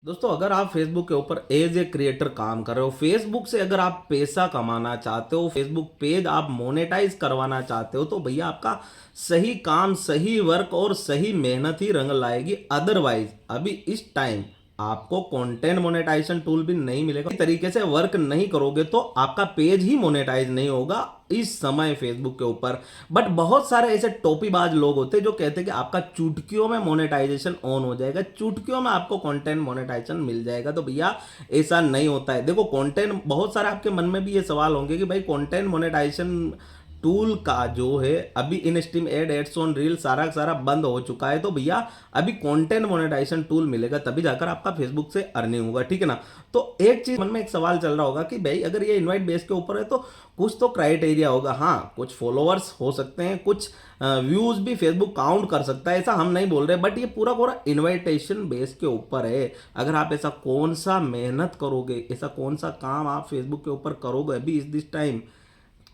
दोस्तों अगर आप फेसबुक के ऊपर एज ए क्रिएटर काम कर रहे हो, फेसबुक से अगर आप पैसा कमाना चाहते हो, फेसबुक पेज आप मोनेटाइज करवाना चाहते हो, तो भैया आपका सही काम, सही वर्क और सही मेहनत ही रंग लाएगी। अदरवाइज अभी इस टाइम आपको कंटेंट मोनेटाइजेशन टूल भी नहीं मिलेगा। इस तरीके से वर्क नहीं करोगे तो आपका पेज ही मोनेटाइज नहीं होगा इस समय फेसबुक के ऊपर। बट बहुत सारे ऐसे टोपीबाज लोग होते हैं जो कहते हैं कि आपका चुटकियों में मोनेटाइजेशन ऑन हो जाएगा, चुटकियों में आपको कंटेंट मोनेटाइजेशन मिल जाएगा। तो भैया ऐसा नहीं होता है। देखो कंटेंट, बहुत सारे आपके मन में भी ये सवाल होंगे कि भाई कंटेंट मोनेटाइजेशन टूल का जो है अभी in stream ad, ads on reel सारा का सारा बंद हो चुका है। तो भैया अभी कंटेंट मोनेटाइजेशन टूल मिलेगा तभी जाकर आपका फेसबुक से अर्निंग होगा, ठीक है ना। तो एक चीज मन में एक सवाल चल रहा होगा कि भाई अगर ये इनवाइट बेस के ऊपर है तो कुछ तो क्राइटेरिया होगा। हाँ, कुछ फॉलोअर्स हो सकते हैं, कुछ व्यूज भी फेसबुक काउंट कर सकता है, ऐसा हम नहीं बोल रहे, बट ये पूरा पूरा इनविटेशन बेस के ऊपर है। अगर आप ऐसा कौन सा मेहनत करोगे, ऐसा कौन सा काम आप फेसबुक के ऊपर करोगे अभी इस दिस टाइम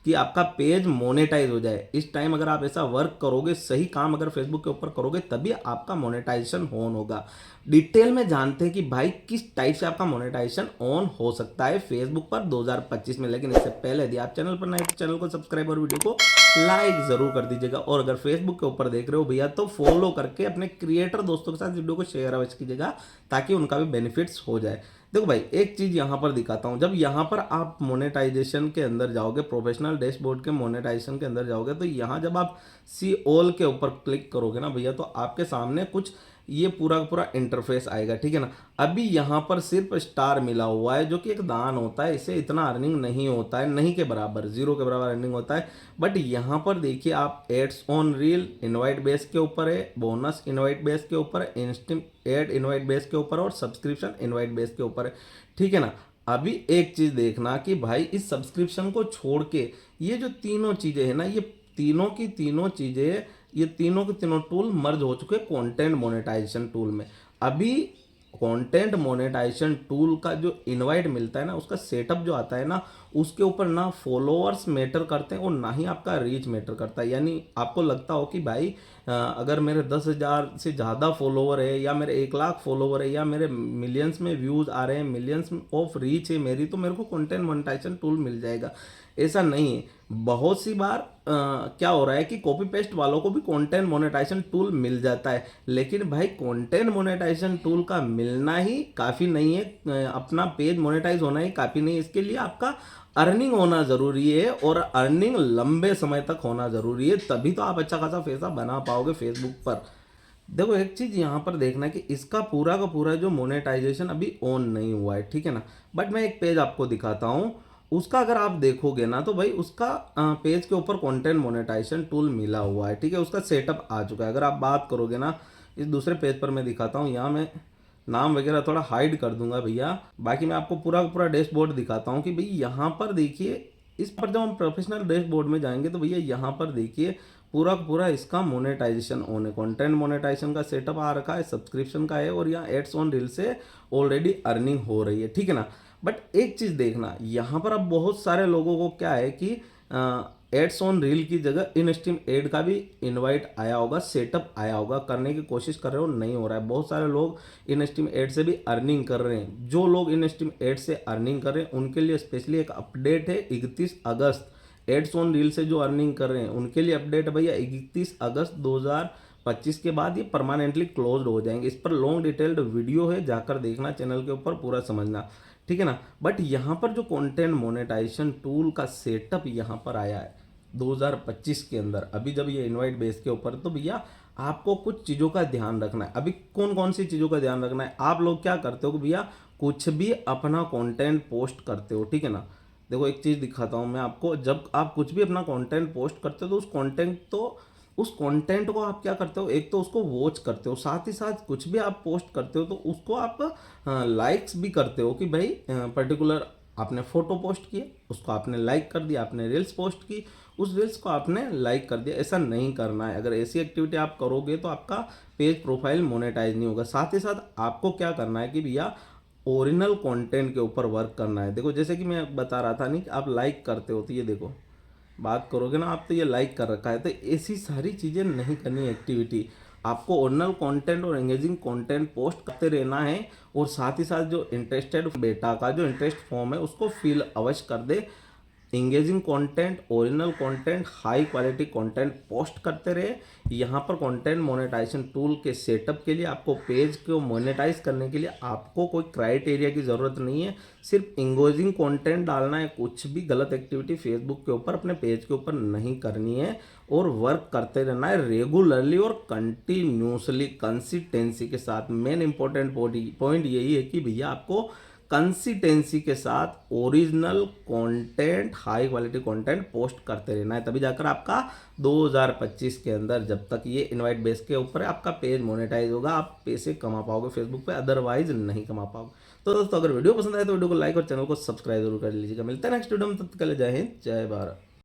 कि आपका पेज मोनेटाइज हो जाए। इस टाइम अगर आप ऐसा वर्क करोगे, सही काम अगर फेसबुक के ऊपर करोगे, तभी आपका मोनेटाइजेशन ऑन होगा। डिटेल में जानते हैं कि भाई किस टाइप से आपका मोनेटाइजेशन ऑन हो सकता है फेसबुक पर 2025 में। लेकिन इससे पहले यदि आप चैनल पर नए तो चैनल को सब्सक्राइब और वीडियो को लाइक जरूर कर दीजिएगा। और अगर फेसबुक के ऊपर देख रहे हो भैया तो फॉलो करके अपने क्रिएटर दोस्तों के साथ वीडियो को शेयर अवश्य कीजिएगा ताकि उनका भी बेनिफिट्स हो जाए। देखो भाई एक चीज यहां पर दिखाता हूं, जब यहां पर आप मोनेटाइजेशन के अंदर जाओगे, प्रोफेशनल डैशबोर्ड के मोनेटाइजेशन के अंदर जाओगे, तो यहां जब आप सी ऑल के ऊपर क्लिक करोगे ना भैया, तो आपके सामने कुछ ये पूरा का पूरा इंटरफेस आएगा, ठीक है ना। अभी यहाँ पर सिर्फ स्टार मिला हुआ है जो कि एक दान होता है, इससे इतना अर्निंग नहीं होता है, नहीं के बराबर, जीरो के बराबर अर्निंग होता है। बट यहाँ पर देखिए आप ads on reel invite base के ऊपर है, बोनस इनवाइट बेस के ऊपर है, इंस्टेंट एड इनवाइट बेस के ऊपर और सब्सक्रिप्शन इनवाइट बेस के ऊपर है, ठीक है ना। अभी एक चीज देखना कि भाई इस सब्सक्रिप्शन को छोड़ के ये जो तीनों चीजें है ना, ये तीनों की तीनों चीजें, ये तीनों के तीनों टूल मर्ज हो चुके हैं कंटेंट मोनेटाइजेशन टूल में। अभी कंटेंट मोनेटाइजेशन टूल का जो इनवाइट मिलता है ना, उसका सेटअप जो आता है ना, उसके ऊपर ना फॉलोअर्स मैटर करते हैं और ना ही आपका रीच मैटर करता है। यानी आपको लगता हो कि भाई अगर मेरे 10,000 से ज़्यादा फॉलोवर है, या मेरे 1 लाख फॉलोवर है, या मेरे मिलियंस में व्यूज़ आ रहे हैं, मिलियंस ऑफ रीच है मेरी, तो मेरे को कंटेंट मोनेटाइजेशन टूल मिल जाएगा। ऐसा नहीं है। बहुत सी बार क्या हो रहा है कि कॉपी पेस्ट वालों को भी कंटेंट मोनेटाइजेशन टूल मिल जाता है, लेकिन भाई कंटेंट मोनेटाइजेशन टूल का मिलना ही काफ़ी नहीं है, अपना पेज मोनेटाइज होना ही काफ़ी नहीं है। इसके लिए आपका अर्निंग होना ज़रूरी है, और अर्निंग लंबे समय तक होना ज़रूरी है, तभी तो आप अच्छा खासा पैसा बना पाओगे फेसबुक पर। देखो एक चीज़ यहाँ पर देखना है कि इसका पूरा का पूरा जो मोनेटाइजेशन अभी ऑन नहीं हुआ है, ठीक है ना। बट मैं एक पेज आपको दिखाता हूँ, उसका अगर आप देखोगे ना तो भाई उसका पेज के ऊपर कंटेंट मोनेटाइजेशन टूल मिला हुआ है, ठीक है, उसका सेटअप आ चुका है। अगर आप बात करोगे ना, इस दूसरे पेज पर मैं दिखाता हूँ, यहाँ मैं नाम वगैरह थोड़ा हाइड कर दूंगा भैया, बाकी मैं आपको पूरा का पूरा डैशबोर्ड दिखाता हूँ कि भाई यहाँ पर देखिए। इस पर जब हम प्रोफेशनल डैशबोर्ड में जाएंगे तो भैया यहाँ पर देखिए पूरा का पूरा इसका मोनेटाइजेशन ऑन है, कंटेंट मोनेटाइजेशन का सेटअप आ रखा है, सब्सक्रिप्शन का है, और यहाँ एड्स ऑन रील से ऑलरेडी अर्निंग हो रही है, ठीक है ना। बट एक चीज़ देखना, यहाँ पर अब बहुत सारे लोगों को क्या है कि एड्स ऑन रील की जगह इन स्ट्रीम एड का भी इनवाइट आया होगा, सेटअप आया होगा, करने की कोशिश कर रहे हो, नहीं हो रहा है। बहुत सारे लोग इन स्ट्रीम एड से भी अर्निंग कर रहे हैं। जो लोग इन स्ट्रीम एड से अर्निंग कर रहे हैं उनके लिए स्पेशली एक अपडेट है, 31 अगस्त। एड्स ऑन रील से जो अर्निंग कर रहे हैं उनके लिए अपडेट है भैया, 31 अगस्त 2025 के बाद ये परमानेंटली क्लोज हो जाएंगे। इस पर लॉन्ग डिटेल्ड वीडियो है, जाकर देखना चैनल के ऊपर, पूरा समझना, ठीक है ना। बट यहाँ पर जो कंटेंट मोनेटाइजेशन टूल का सेटअप यहाँ पर आया है 2025 के अंदर, अभी जब ये इनवाइट बेस के ऊपर, तो भैया आपको कुछ चीज़ों का ध्यान रखना है। अभी कौन कौन सी चीज़ों का ध्यान रखना है, आप लोग क्या करते हो कि भैया कुछ भी अपना कंटेंट पोस्ट करते हो, ठीक है ना। देखो एक चीज़ दिखाता हूँ मैं आपको, जब आप कुछ भी अपना कंटेंट पोस्ट करते हो तो उस कंटेंट को आप क्या करते हो, एक तो उसको वॉच करते हो, साथ ही साथ कुछ भी आप पोस्ट करते हो तो उसको आप लाइक्स भी करते हो कि भाई पर्टिकुलर आपने फोटो पोस्ट किए, उसको आपने लाइक कर दिया, आपने रील्स पोस्ट की, उस रील्स को आपने लाइक कर दिया। ऐसा नहीं करना है। अगर ऐसी एक्टिविटी आप करोगे तो आपका पेज प्रोफाइल मोनेटाइज नहीं होगा। साथ ही साथ आपको क्या करना है कि भैया ओरिजिनल कंटेंट के ऊपर वर्क करना है। देखो जैसे कि मैं बता रहा था नहीं कि आप लाइक करते हो, तो ये देखो बात करोगे ना आप, तो ये लाइक कर रखा है, तो ऐसी सारी चीज़ें नहीं करनी एक्टिविटी। आपको ओरिजिनल कंटेंट और एंगेजिंग कंटेंट पोस्ट करते रहना है, और साथ ही साथ जो इंटरेस्टेड बेटा का जो इंटरेस्ट फॉर्म है उसको फिल अवश्य कर दे। Engaging content, original content, high quality content post करते रहे। यहाँ पर कंटेंट मोनेटाइजेशन टूल के सेटअप के लिए आपको पेज को मोनेटाइज करने के लिए आपको कोई क्राइटेरिया की ज़रूरत नहीं है, सिर्फ इंगेजिंग कंटेंट डालना है। कुछ भी गलत एक्टिविटी फेसबुक के ऊपर अपने पेज के ऊपर नहीं करनी है, और वर्क करते रहना है रेगुलरली और कंटिन्यूसली, कंसिस्टेंसी के साथ। मेन इंपॉर्टेंट पॉइंट यही है कि भैया आपको कंसिस्टेंसी के साथ original content, high quality content post करते रहना है, तभी जाकर आपका 2025 के अंदर, जब तक ये इनवाइट बेस के ऊपर है, आपका पेज मोनेटाइज होगा, आप पैसे कमा पाओगे फेसबुक पे, अदरवाइज नहीं कमा पाओगे। तो दोस्तों अगर वीडियो पसंद आए तो वीडियो को लाइक और चैनल को सब्सक्राइब जरूर कर लीजिएगा। मिलते हैं नेक्स्ट वीडियो में, तब तक के लिए जय हिंद, जय भारत।